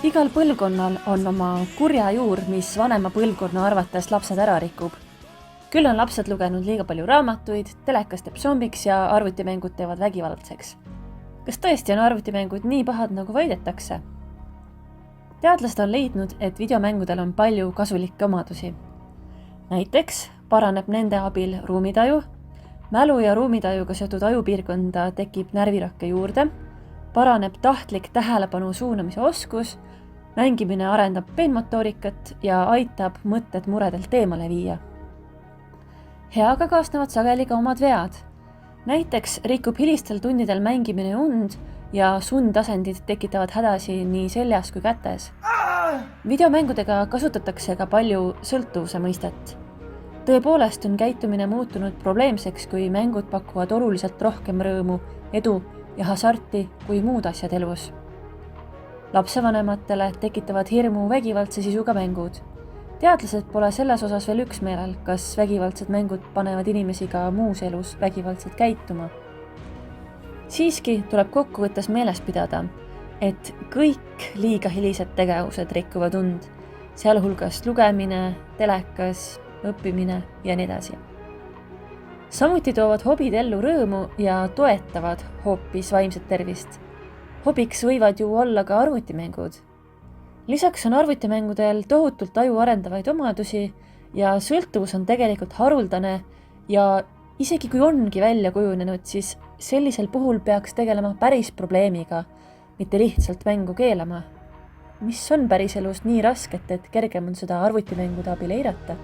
Igal põlvkonnal on oma kurja juur, mis vanema põlvkonna arvates lapsed ära rikub. Küll on lapsed lugenud liiga palju raamatuid, telekas teeb zombiks ja arvutimängud teevad vägivaldseks. Kas tõesti on arvutimängud nii pahad, nagu väidetakse? Teadlased on leidnud, et videomängudel on palju kasulikke omadusi. Näiteks paraneb nende abil ruumitaju, mälu ja ruumitajuga seotud ajupiirkonda tekib närvirakke juurde, paraneb tahtlik tähelepanu suunamise oskus, mängimine arendab peenmotoorikat ja aitab mõtted muredelt eemale viia. Heaga kaasnevad sageli ka omad vead. Näiteks rikub hilistel tundidel mängimine und ja sundasendid tekitavad hädasi nii seljas kui kätes. Videomängudega kasutatakse ka palju sõltuvuse mõistet. Tõepoolest on käitumine muutunud probleemseks, kui mängud pakuvad oluliselt rohkem rõõmu, edu ja hasarti kui muud asjad elus. Lapsevanematele tekitavad hirmu vägivaldse sisuga mängud. Teadlased pole selles osas veel üksmeelel, kas vägivaldsed mängud panevad inimesi ka muus elus vägivaldselt käituma. Siiski tuleb kokkuvõttes meeles pidada, et kõik liiga hilised tegevused rikuvad und, sealhulgas lugemine, telekas, õppimine ja nii edasi. Samuti toovad hobid ellu rõõmu ja toetavad hoopis vaimset tervist. Hobiks võivad ju olla ka arvutimängud. Lisaks on arvutimängudel tohutult aju arendavaid omadusi ja sõltuvus on tegelikult haruldane ja isegi kui ongi välja kujunenud, siis sellisel puhul peaks tegelema päris probleemiga, mitte lihtsalt mängu keelama. Mis on päriselus nii rasket, et kergem on seda arvutimängude abil eirata?